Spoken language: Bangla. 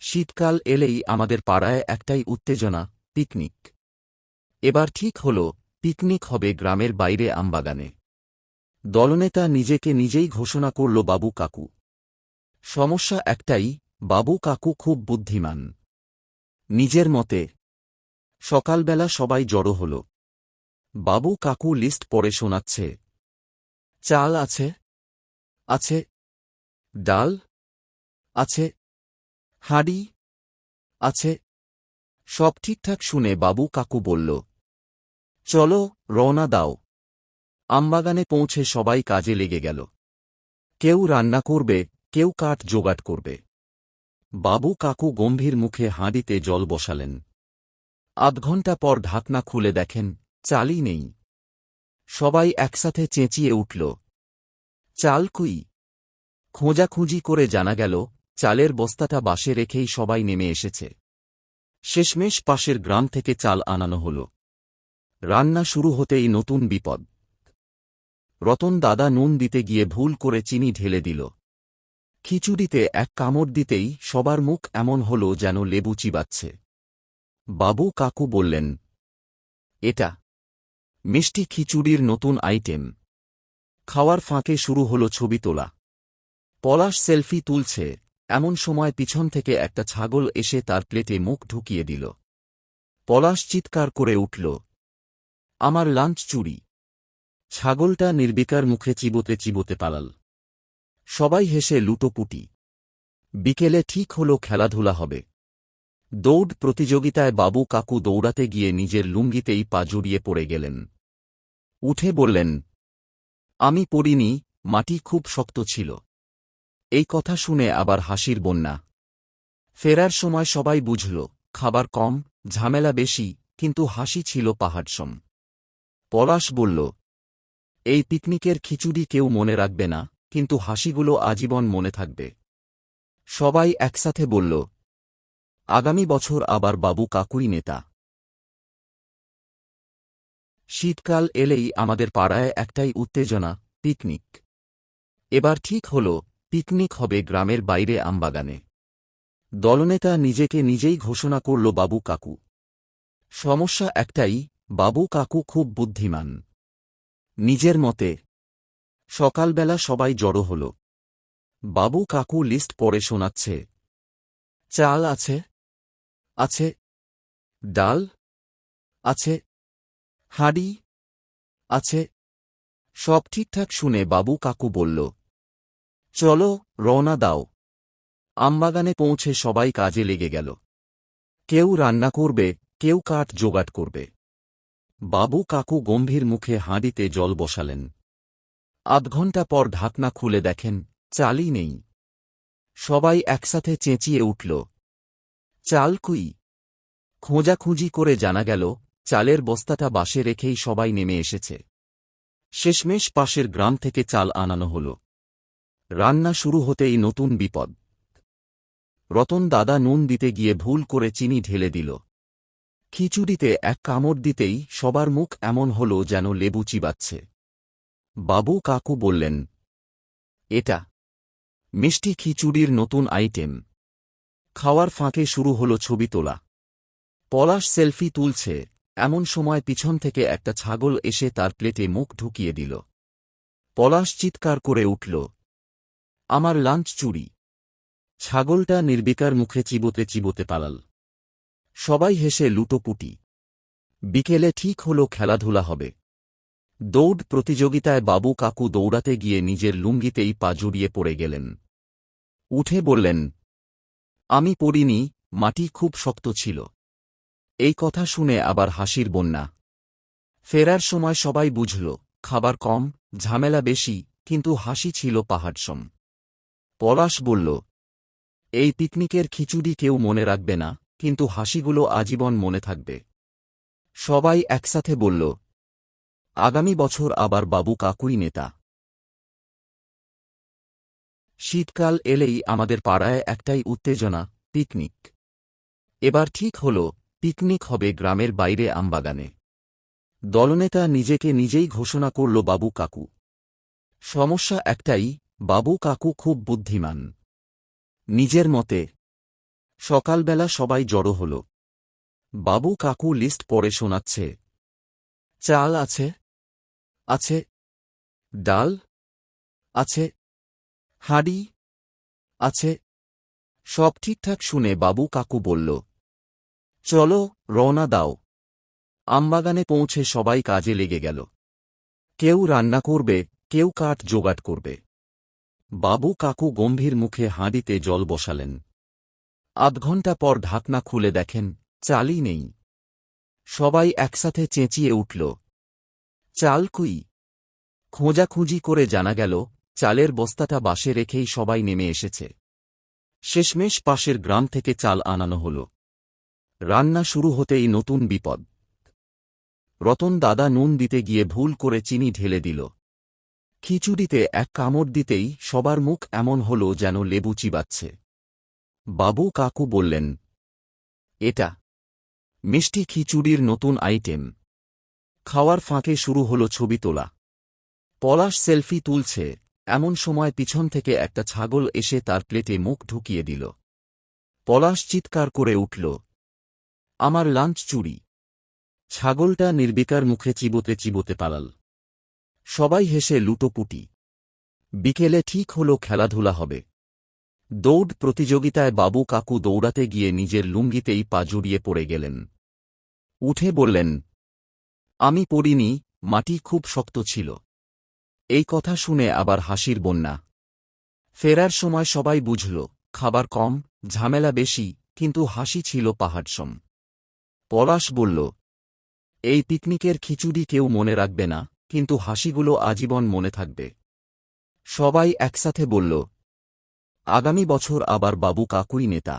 শীতকাল এলেই আমাদের পাড়ায় একটাই উত্তেজনা, পিকনিক। এবার ঠিক হল, পিকনিক হবে গ্রামের বাইরে আমবাগানে। দলনেতা নিজেকে নিজেই ঘোষণা করল বাবু কাকু। সমস্যা একটাই, বাবু কাকু খুব বুদ্ধিমান। নিজের মতে। সকালবেলা সবাই জড়ো হল। বাবু কাকু লিস্ট পড়ে শোনাচ্ছে। চাল আছে? আছে। ডাল? আছে। হাঁড়ি? আছে। সব ঠিকঠাক শুনে বাবু কাকু বলল, চলো, রওনা দাও। আমবাগানে পৌঁছে সবাই কাজে লেগে গেল। কেউ রান্না করবে, কেউ কাঠ জোগাড় করবে। বাবু কাকু গম্ভীর মুখে হাঁড়িতে জল বসালেন। আধ ঘণ্টা পর ঢাকনা খুলে দেখেন, চালই নেই। সবাই একসাথে চেঁচিয়ে উঠল, চাল কই? খোঁজাখুঁজি করে জানা গেল, চালের বস্তাটা বাসে রেখেই সবাই নেমে এসেছে। শেষমেশ পাশের গ্রাম থেকে চাল আনানো হল। রান্না শুরু হতেই নতুন বিপদ। রতন দাদা নুন দিতে গিয়ে ভুল করে চিনি ঢেলে দিল। খিচুড়িতে এক কামড় দিতেই সবার মুখ এমন হল যেন লেবু চিবাচ্ছে। বাবু কাকু বললেন, এটা মিষ্টি খিচুড়ির নতুন আইটেম। খাওয়ার ফাঁকে শুরু হল ছবি তোলা। পলাশ সেলফি তুলছে, এমন সময় পিছন থেকে একটা ছাগল এসে তার প্লেটে মুখ ঢুকিয়ে দিল। পলাশ চিৎকার করে উঠল, আমার লাঞ্চ চুরি! ছাগলটা নির্বিকার মুখে চিবোতে চিবোতে পালাল। সবাই হেসে লুটোপুটি। বিকেলে ঠিক হল খেলাধুলা হবে। দৌড় প্রতিযোগিতায় বাবু কাকু দৌড়াতে গিয়ে নিজের লুঙ্গিতেই পা জড়িয়ে পড়ে গেলেন। উঠে বললেন, আমি পড়িনি, মাটি খুব শক্ত ছিল। এই কথা শুনে আবার হাসির বন্যা। ফেরার সময় সবাই বুঝল, খাবার কম, ঝামেলা বেশি, কিন্তু হাসি ছিল পাহাড়সম। পলাশ বলল, এই পিকনিকের খিচুড়ি কেউ মনে রাখবে না, কিন্তু হাসিগুলো আজীবন মনে থাকবে। সবাই একসাথে বলল, আগামী বছর আবার বাবু কাকুই নেতা। শীতকাল এলেই আমাদের পাড়ায় একটাই উত্তেজনা, পিকনিক। এবার ঠিক হল, পিকনিক হবে গ্রামের বাইরে আমবাগানে। দলনেতা নিজেকে নিজেই ঘোষণা করল বাবু কাকু। সমস্যা একটাই, বাবু কাকু খুব বুদ্ধিমান। নিজের মতে। সকালবেলা সবাই জড়ো হল। বাবু কাকু লিস্ট পড়ে শোনাচ্ছে। চাল আছে? আছে। ডাল? আছে। হাঁড়ি? আছে। সব ঠিকঠাক শুনে বাবু কাকু বলল, চলো, রওনা দাও। আমবাগানে পৌঁছে সবাই কাজে লেগে গেল। কেউ রান্না করবে, কেউ কাঠ জোগাড় করবে। বাবু কাকু গম্ভীর মুখে হাঁড়িতে জল বসালেন। আধ ঘণ্টা পর ঢাকনা খুলে দেখেন, চালই নেই। সবাই একসাথে চেঁচিয়ে উঠল, চাল কই? খোঁজাখুঁজি করে জানা গেল, চালের বস্তাটা বাসে রেখেই সবাই নেমে এসেছে। শেষমেশ পাশের গ্রাম থেকে চাল আনানো হল। রান্না শুরু হতেই নতুন বিপদ। রতন দাদা নুন দিতে গিয়ে ভুল করে চিনি ঢেলে দিল। খিচুড়িতে এক কামড় দিতেই সবার মুখ এমন হল যেন লেবু চিবাচ্ছে। বাবু কাকু বললেন, এটা মিষ্টি খিচুড়ির নতুন আইটেম। খাওয়ার ফাঁকে শুরু হল ছবি তোলা। পলাশ সেলফি তুলছে, এমন সময় পিছন থেকে একটা ছাগল এসে তার প্লেটে মুখ ঢুকিয়ে দিল। পলাশ চিৎকার করে উঠল, আমার লাঞ্চ চুরি! ছাগলটা নির্বিকার মুখে চিবোতে চিবোতে পালাল। সবাই হেসে লুটোপুটি। বিকেলে ঠিক হল খেলাধুলা হবে। দৌড় প্রতিযোগিতায় বাবু কাকু দৌড়াতে গিয়ে নিজের লুঙ্গিতেই পা জড়িয়ে পড়ে গেলেন। উঠে বললেন, আমি পড়িনি, মাটি খুব শক্ত ছিল। এই কথা শুনে আবার হাসির বন্যা। ফেরার সময় সবাই বুঝল, খাবার কম, ঝামেলা বেশি, কিন্তু হাসি ছিল পাহাড়সম। পলাশ বলল, এই পিকনিকের খিচুড়ি কেউ মনে রাখবে না, কিন্তু হাসিগুলো আজীবন মনে থাকবে। সবাই একসাথে বলল, আগামী বছর আবার বাবু কাকুই নেতা। শীতকাল এলেই আমাদের পাড়ায় একটাই উত্তেজনা, পিকনিক। এবার ঠিক হল, পিকনিক হবে গ্রামের বাইরে আমবাগানে। দলনেতা নিজেকে নিজেই ঘোষণা করল বাবু কাকু। সমস্যা একটাই, বাবু কাকু খুব বুদ্ধিমান। নিজের মতে। সকালবেলা সবাই জড়ো হল। বাবু কাকু লিস্ট পড়ে শোনাচ্ছে। চাল আছে? আছে। ডাল? আছে। হাঁড়ি? আছে। সব ঠিকঠাক শুনে বাবু কাকু বলল, চলো রওনা দাও। আমবাগানে পৌঁছে সবাই কাজে লেগে গেল। কেউ রান্না করবে, কেউ কাঠ জোগাড় করবে। বাবু কাকু গম্ভীর মুখে হাঁড়িতে জল বসালেন। আধ ঘণ্টা পর ঢাকনা খুলে দেখেন, চালই নেই। সবাই একসাথে চেঁচিয়ে উঠল, চাল কই? খোঁজাখুঁজি করে জানা গেল, চালের বস্তাটা বাসে রেখেই সবাই নেমে এসেছে। শেষমেশ পাশের গ্রাম থেকে চাল আনানো হল। রান্না শুরু হতেই নতুন বিপদ। রতন দাদা নুন দিতে গিয়ে ভুল করে চিনি ঢেলে দিল। খিচুড়িতে এক কামড় দিতেই সবার মুখ এমন হল যেন লেবু চিবাচ্ছে। বাবু কাকু বললেন, এটা মিষ্টি খিচুড়ির নতুন আইটেম। খাওয়ার ফাঁকে শুরু হল ছবি তোলা। পলাশ সেলফি তুলছে, এমন সময় পিছন থেকে একটা ছাগল এসে তার প্লেটে মুখ ঢুকিয়ে দিল। পলাশ চিৎকার করে উঠল, আমার লাঞ্চ চুরি! ছাগলটা নির্বিকার মুখে চিবোতে চিবোতে পালাল। সবাই হেসে লুটোপুটি। বিকেলে ঠিক হল খেলাধুলা হবে। দৌড় প্রতিযোগিতায় বাবু কাকু দৌড়াতে গিয়ে নিজের লুঙ্গিতেই পা জড়িয়ে পড়ে গেলেন। উঠে বললেন, আমি পড়িনি, মাটি খুব শক্ত ছিল। এই কথা শুনে আবার হাসির বন্যা। ফেরার সময় সবাই বুঝল, খাবার কম, ঝামেলা বেশি, কিন্তু হাসি ছিল পাহাড়সম। পলাশ বলল, এই পিকনিকের খিচুড়ি কেউ মনে রাখবে না, কিন্তু হাসিগুলো আজীবন মনে থাকবে। সবাই একসাথে বলল, আগামী বছর আবার বাবু কাকুই নেতা।